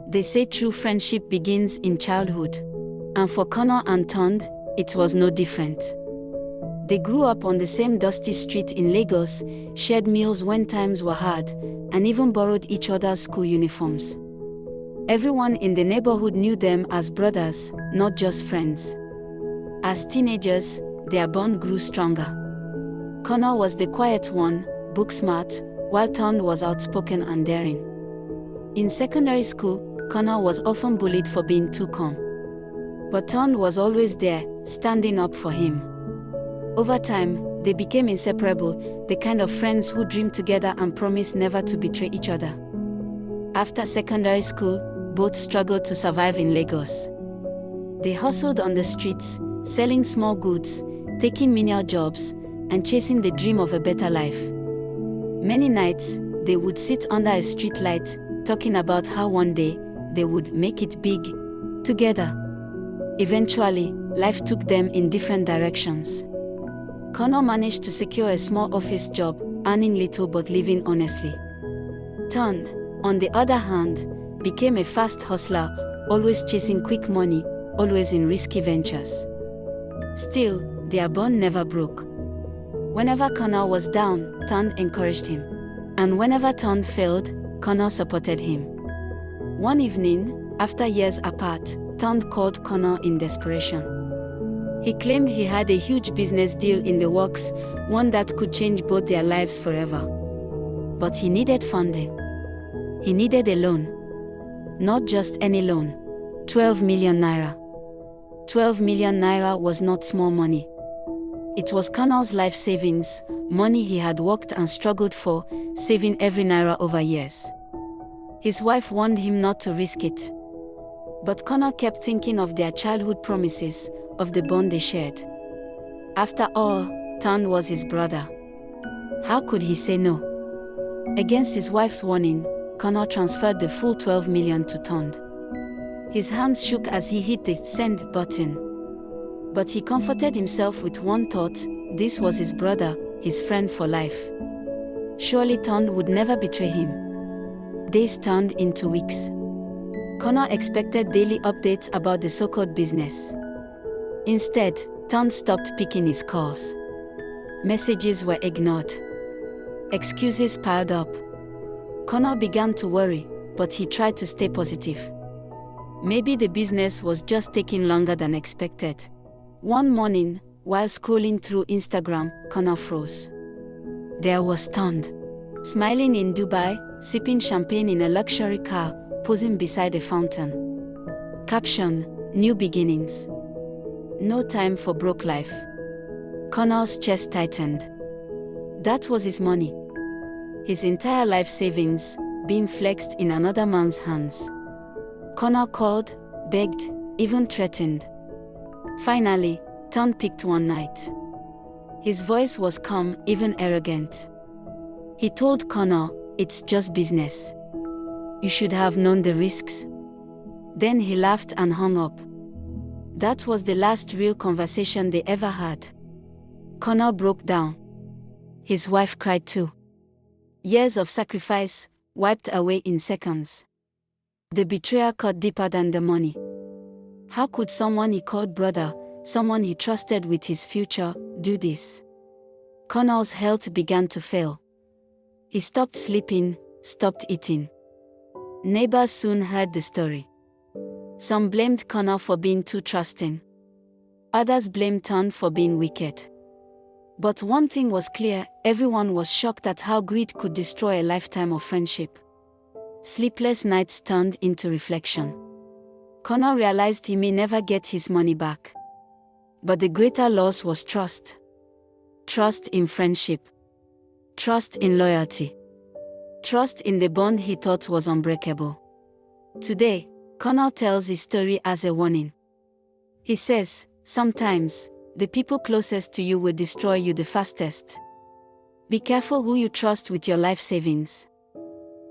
They say true friendship begins in childhood. And for Connor and Tond, it was no different. They grew up on the same dusty street in Lagos, shared meals when times were hard, and even borrowed each other's school uniforms. Everyone in the neighborhood knew them as brothers, not just friends. As teenagers, their bond grew stronger. Connor was the quiet one, book smart, while Tond was outspoken and daring. In secondary school, Connor was often bullied for being too calm. But Tond was always there, standing up for him. Over time, they became inseparable, the kind of friends who dream together and promise never to betray each other. After secondary school, both struggled to survive in Lagos. They hustled on the streets, selling small goods, taking menial jobs, and chasing the dream of a better life. Many nights, they would sit under a street light, talking about how one day, they would make it big, together. Eventually, life took them in different directions. Connor managed to secure a small office job, earning little but living honestly. Tond, on the other hand, became a fast hustler, always chasing quick money, always in risky ventures. Still, their bond never broke. Whenever Connor was down, Tond encouraged him. And whenever Tond failed, Connor supported him. One evening, after years apart, Tond called Connor in desperation. He claimed he had a huge business deal in the works, one that could change both their lives forever. But he needed funding. He needed a loan. Not just any loan. 12 million naira. 12 million naira was not small money. It was Connor's life savings, money he had worked and struggled for, saving every naira over years. His wife warned him not to risk it. But Connor kept thinking of their childhood promises, of the bond they shared. After all, Tond was his brother. How could he say no? Against his wife's warning, Connor transferred the full 12 million to Tond. His hands shook as he hit the send button. But he comforted himself with one thought: this was his brother, his friend for life. Surely Tond would never betray him. Days turned into weeks. Connor expected daily updates about the so-called business. Instead, Tond stopped picking his calls. Messages were ignored. Excuses piled up. Connor began to worry, but he tried to stay positive. Maybe the business was just taking longer than expected. One morning, while scrolling through Instagram, Connor froze. There was Tond, smiling in Dubai, sipping champagne in a luxury car, posing beside a fountain. Caption: New beginnings. No time for broke life. Connor's chest tightened. That was his money. His entire life savings, being flexed in another man's hands. Connor called, begged, even threatened. Finally, Tond picked one night. His voice was calm, even arrogant. He told Connor, "It's just business. You should have known the risks." Then he laughed and hung up. That was the last real conversation they ever had. Connor broke down. His wife cried too. Years of sacrifice, wiped away in seconds. The betrayal cut deeper than the money. How could someone he called brother, someone he trusted with his future, do this? Connor's health began to fail. He stopped sleeping, stopped eating. Neighbors soon heard the story. Some blamed Connor for being too trusting. Others blamed Tond for being wicked. But one thing was clear: everyone was shocked at how greed could destroy a lifetime of friendship. Sleepless nights turned into reflection. Connor realized he may never get his money back. But the greater loss was trust. Trust in friendship. Trust in loyalty. Trust in the bond he thought was unbreakable. Today, Connor tells his story as a warning. He says, sometimes, the people closest to you will destroy you the fastest. Be careful who you trust with your life savings.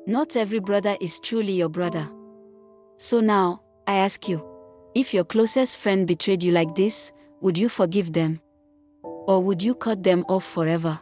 Not every brother is truly your brother. So now, I ask you, if your closest friend betrayed you like this, would you forgive them? Or would you cut them off forever?